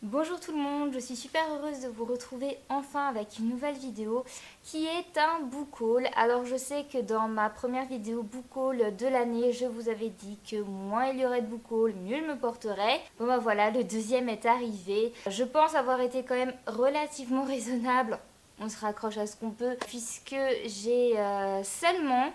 Bonjour tout le monde, je suis super heureuse de vous retrouver enfin avec une nouvelle vidéo qui est un book haul. Alors je sais que dans ma première vidéo book haul de l'année, je vous avais dit que moins il y aurait de book haul, mieux je me porterais. Bon bah voilà, le deuxième est arrivé. Je pense avoir été quand même relativement raisonnable. On se raccroche à ce qu'on peut puisque j'ai seulement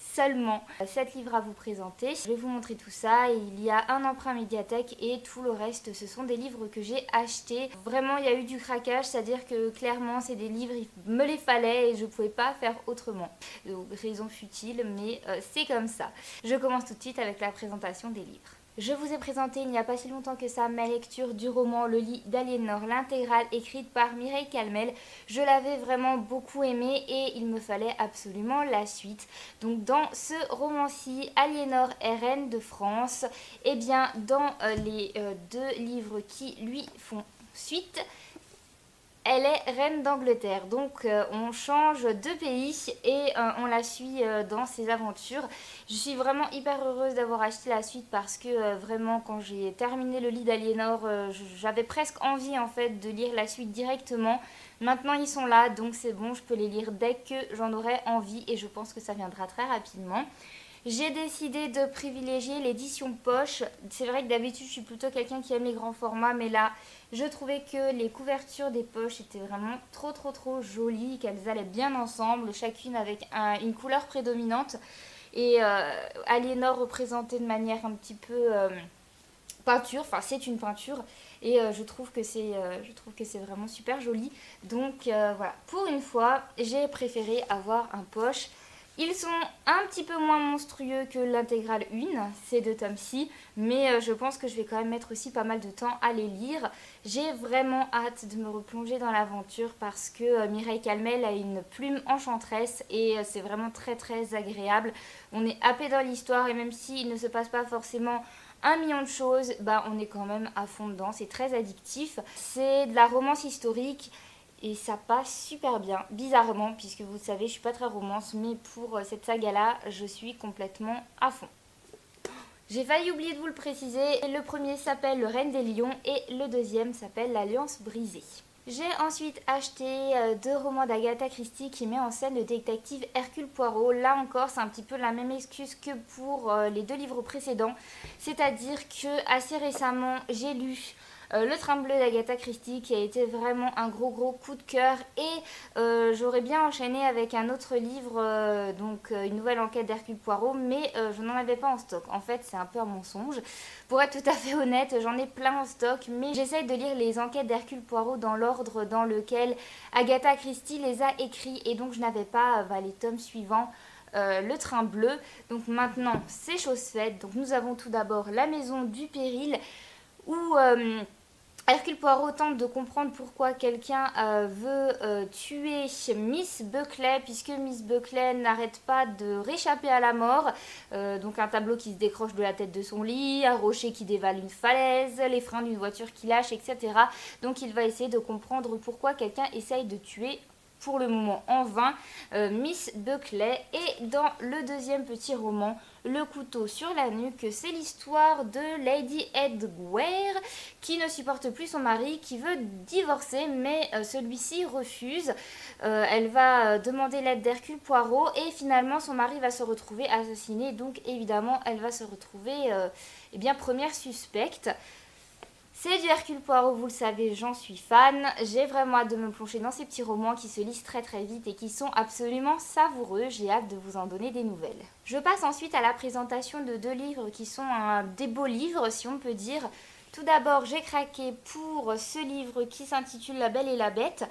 7 livres à vous présenter. Je vais vous montrer tout ça. Il y a un emprunt médiathèque et tout le reste ce sont des livres que j'ai achetés. Vraiment il y a eu du craquage, c'est-à-dire que clairement c'est des livres, il me les fallait et je ne pouvais pas faire autrement. Donc, raison futile mais c'est comme ça. Je commence tout de suite avec la présentation des livres. Je vous ai présenté il n'y a pas si longtemps que ça ma lecture du roman Le lit d'Aliénor, l'intégrale écrite par Mireille Calmel. Je l'avais vraiment beaucoup aimé et il me fallait absolument la suite. Donc dans ce roman-ci, Aliénor est reine de France. Et bien dans les deux livres qui lui font suite, elle est reine d'Angleterre, donc on change de pays et on la suit dans ses aventures. Je suis vraiment hyper heureuse d'avoir acheté la suite parce que vraiment quand j'ai terminé le lit d'Aliénor, j'avais presque envie en fait de lire la suite directement. Maintenant ils sont là, donc c'est bon, je peux les lire dès que j'en aurai envie et je pense que ça viendra très rapidement. J'ai décidé de privilégier l'édition poche. C'est vrai que d'habitude je suis plutôt quelqu'un qui aime les grands formats, mais là je trouvais que les couvertures des poches étaient vraiment trop jolies, qu'elles allaient bien ensemble, chacune avec une couleur prédominante. Et Aliénor représentée de manière un petit peu peinture, enfin c'est une peinture et je trouve que c'est vraiment super joli. Donc voilà, pour une fois j'ai préféré avoir un poche. Ils sont un petit peu moins monstrueux que l'intégrale 1, ces deux tomes-ci, mais je pense que je vais quand même mettre aussi pas mal de temps à les lire. J'ai vraiment hâte de me replonger dans l'aventure parce que Mireille Calmel a une plume enchanteresse et c'est vraiment très agréable. On est happé dans l'histoire et même s'il ne se passe pas forcément 1 million de choses, bah on est quand même à fond dedans, c'est très addictif. C'est de la romance historique. Et ça passe super bien, bizarrement, puisque vous le savez, je suis pas très romance, mais pour cette saga-là, je suis complètement à fond. J'ai failli oublier de vous le préciser, le premier s'appelle Le Règne des Lions et le deuxième s'appelle L'Alliance brisée. J'ai ensuite acheté 2 romans d'Agatha Christie qui met en scène le détective Hercule Poirot. Là encore, c'est un petit peu la même excuse que pour les 2 livres précédents. C'est-à-dire que assez récemment, j'ai lu Le Train bleu d'Agatha Christie qui a été vraiment un gros coup de cœur et j'aurais bien enchaîné avec un autre livre, une nouvelle enquête d'Hercule Poirot, mais je n'en avais pas en stock. En fait, c'est un peu un mensonge. Pour être tout à fait honnête, j'en ai plein en stock, mais j'essaye de lire les enquêtes d'Hercule Poirot dans l'ordre dans lequel Agatha Christie les a écrits et donc je n'avais pas les tomes suivants. Le train bleu. Donc maintenant, c'est chose faite. Donc nous avons tout d'abord La Maison du Péril où Hercule Poirot tente de comprendre pourquoi quelqu'un veut tuer Miss Buckley, puisque Miss Buckley n'arrête pas de réchapper à la mort. Donc un tableau qui se décroche de la tête de son lit, un rocher qui dévale une falaise, les freins d'une voiture qui lâche, etc. Donc il va essayer de comprendre pourquoi quelqu'un essaye de tuer, pour le moment en vain, Miss Buckley. Et dans le deuxième petit roman, Le couteau sur la nuque, c'est l'histoire de Lady Edgware qui ne supporte plus son mari, qui veut divorcer, mais celui-ci refuse. Elle va demander l'aide d'Hercule Poirot et finalement son mari va se retrouver assassiné, donc évidemment elle va se retrouver première suspecte. C'est du Hercule Poirot, vous le savez, j'en suis fan. J'ai vraiment hâte de me plonger dans ces petits romans qui se lisent très vite et qui sont absolument savoureux. J'ai hâte de vous en donner des nouvelles. Je passe ensuite à la présentation de 2 livres qui sont des beaux livres, si on peut dire. Tout d'abord, j'ai craqué pour ce livre qui s'intitule La Belle et la Bête.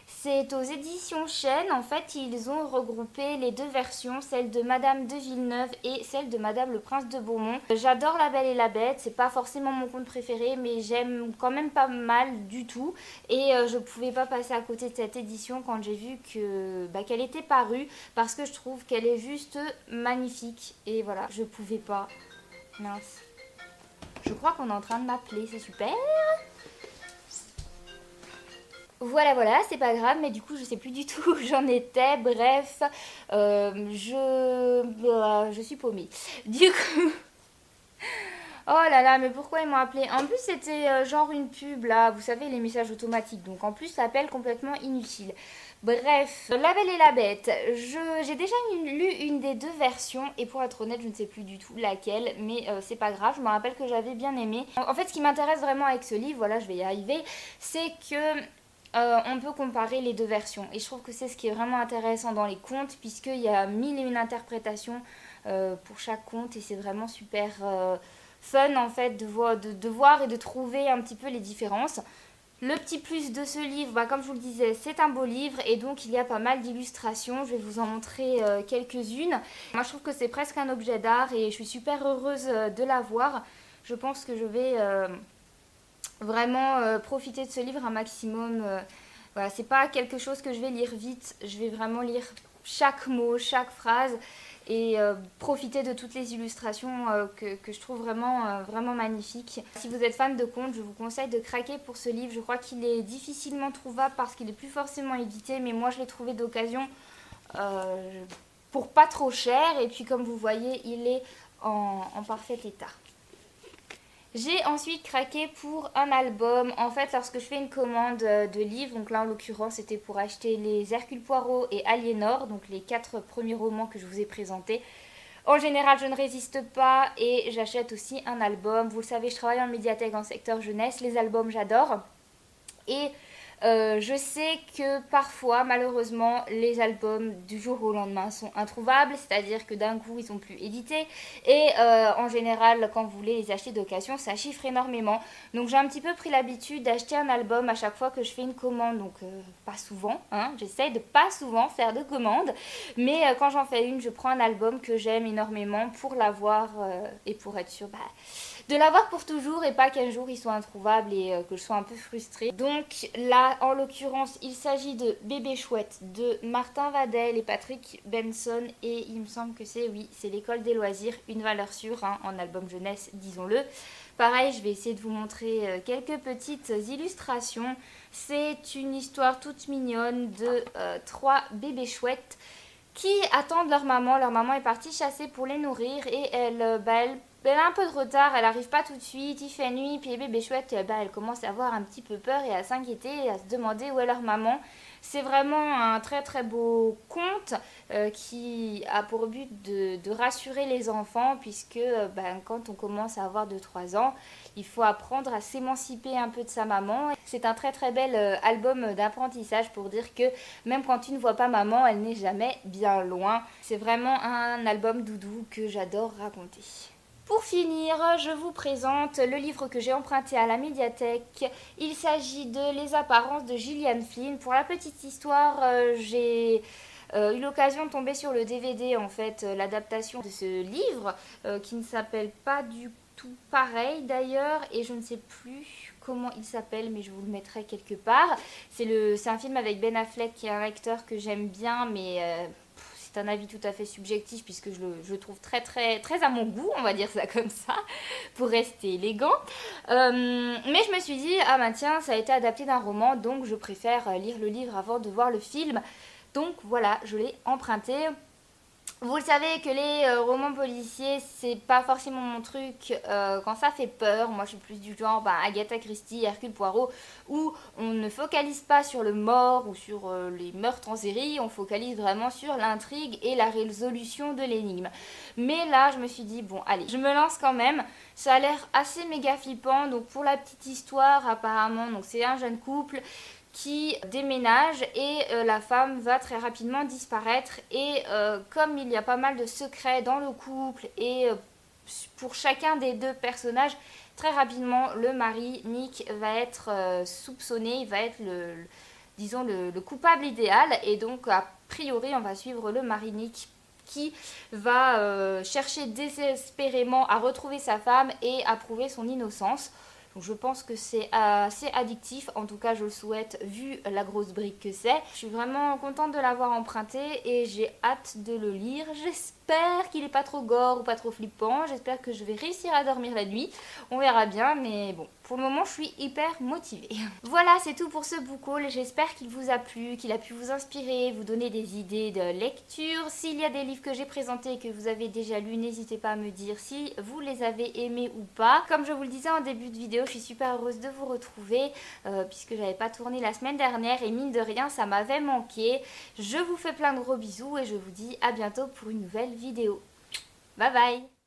C'est aux éditions Chênes. En fait, ils ont regroupé les 2 versions, celle de Madame de Villeneuve et celle de Madame le Prince de Beaumont. J'adore La Belle et la Bête, c'est pas forcément mon conte préféré, mais j'aime quand même pas mal du tout. Et je pouvais pas passer à côté de cette édition quand j'ai vu qu'elle était parue, parce que je trouve qu'elle est juste magnifique. Et voilà, je pouvais pas. Mince. Je crois qu'on est en train de m'appeler, c'est super. Voilà, c'est pas grave, mais du coup je sais plus du tout où j'en étais. Bref, je suis paumée. Du coup, Oh là là, mais pourquoi ils m'ont appelé? En plus, c'était genre une pub là, vous savez, les messages automatiques. Donc en plus, l'appel complètement inutile. Bref, La Belle et la Bête. J'ai déjà lu une des deux versions et pour être honnête, je ne sais plus du tout laquelle, mais c'est pas grave. Je me rappelle que j'avais bien aimé. En fait, ce qui m'intéresse vraiment avec ce livre, voilà, je vais y arriver, c'est que on peut comparer les deux versions. Et je trouve que c'est ce qui est vraiment intéressant dans les contes, puisqu'il y a mille et une interprétations pour chaque conte et c'est vraiment super fun en fait de voir et de trouver un petit peu les différences. Le petit plus de ce livre, bah, comme je vous le disais, c'est un beau livre et donc il y a pas mal d'illustrations. Je vais vous en montrer quelques-unes. Moi je trouve que c'est presque un objet d'art et je suis super heureuse de l'avoir. Je pense que je vais vraiment profiter de ce livre un maximum. Voilà, c'est pas quelque chose que je vais lire vite, je vais vraiment lire chaque mot, chaque phrase et profiter de toutes les illustrations que je trouve vraiment magnifiques. Si vous êtes fan de contes, je vous conseille de craquer pour ce livre. Je crois qu'il est difficilement trouvable parce qu'il est plus forcément édité, mais moi je l'ai trouvé d'occasion pour pas trop cher et puis comme vous voyez, il est en parfait état. J'ai ensuite craqué pour un album. En fait, lorsque je fais une commande de livres, donc là en l'occurrence c'était pour acheter les Hercule Poirot et Aliénor, donc les 4 premiers romans que je vous ai présentés. En général, je ne résiste pas et j'achète aussi un album. Vous le savez, je travaille en médiathèque en secteur jeunesse. Les albums, j'adore. Et je sais que parfois, malheureusement, les albums du jour au lendemain sont introuvables, c'est-à-dire que d'un coup, ils sont plus édités. Et en général, quand vous voulez les acheter d'occasion, ça chiffre énormément. Donc j'ai un petit peu pris l'habitude d'acheter un album à chaque fois que je fais une commande. Donc pas souvent, hein, j'essaye de pas souvent faire de commandes. Mais quand j'en fais une, je prends un album que j'aime énormément pour l'avoir et pour être sûre de l'avoir pour toujours et pas qu'un jour il soit introuvable et que je sois un peu frustrée. Donc là, en l'occurrence, il s'agit de Bébé Chouette de Martin Vadel et Patrick Benson et il me semble que c'est l'École des loisirs, une valeur sûre hein, en album jeunesse, disons-le. Pareil, je vais essayer de vous montrer quelques petites illustrations. C'est une histoire toute mignonne de 3 bébés chouettes qui attendent leur maman. Leur maman est partie chasser pour les nourrir et elle a un peu de retard, elle arrive pas tout de suite, il fait nuit, puis les bébés chouettes, elle commence à avoir un petit peu peur et à s'inquiéter et à se demander où est leur maman. C'est vraiment un très très beau conte qui a pour but de rassurer les enfants puisque quand on commence à avoir 2-3 ans, il faut apprendre à s'émanciper un peu de sa maman. C'est un très très bel album d'apprentissage pour dire que même quand tu ne vois pas maman, elle n'est jamais bien loin. C'est vraiment un album doudou que j'adore raconter. Pour finir, je vous présente le livre que j'ai emprunté à la médiathèque. Il s'agit de Les apparences de Gillian Flynn. Pour la petite histoire, j'ai eu l'occasion de tomber sur le DVD, en fait, l'adaptation de ce livre, qui ne s'appelle pas du tout pareil d'ailleurs, et je ne sais plus comment il s'appelle, mais je vous le mettrai quelque part. C'est un film avec Ben Affleck, qui est un acteur que j'aime bien, mais c'est un avis tout à fait subjectif puisque je le trouve très très très à mon goût, on va dire ça comme ça, pour rester élégant. Mais je me suis dit, ah ben tiens, ça a été adapté d'un roman, donc je préfère lire le livre avant de voir le film. Donc voilà, je l'ai emprunté. Vous le savez que les romans policiers, c'est pas forcément mon truc quand ça fait peur. Moi, je suis plus du genre Agatha Christie, Hercule Poirot, où on ne focalise pas sur le mort ou sur les meurtres en série, on focalise vraiment sur l'intrigue et la résolution de l'énigme. Mais là, je me suis dit, bon, allez, je me lance quand même. Ça a l'air assez méga flippant. Donc, pour la petite histoire, apparemment, donc c'est un jeune couple qui déménage et la femme va très rapidement disparaître et comme il y a pas mal de secrets dans le couple et pour chacun des deux personnages, très rapidement le mari Nick va être soupçonné, il va être le coupable idéal et donc a priori on va suivre le mari Nick qui va chercher désespérément à retrouver sa femme et à prouver son innocence. Donc je pense que c'est assez addictif, en tout cas je le souhaite vu la grosse brique que c'est. Je suis vraiment contente de l'avoir emprunté et j'ai hâte de le lire. J'espère j'espère qu'il n'est pas trop gore ou pas trop flippant. J'espère que je vais réussir à dormir la nuit. On verra bien, mais bon, pour le moment, je suis hyper motivée. Voilà, c'est tout pour ce book haul. J'espère qu'il vous a plu, qu'il a pu vous inspirer, vous donner des idées de lecture. S'il y a des livres que j'ai présentés et que vous avez déjà lus, n'hésitez pas à me dire si vous les avez aimés ou pas. Comme je vous le disais en début de vidéo, je suis super heureuse de vous retrouver puisque j'avais pas tourné la semaine dernière et mine de rien, ça m'avait manqué. Je vous fais plein de gros bisous et je vous dis à bientôt pour une nouvelle vidéo. Bye bye!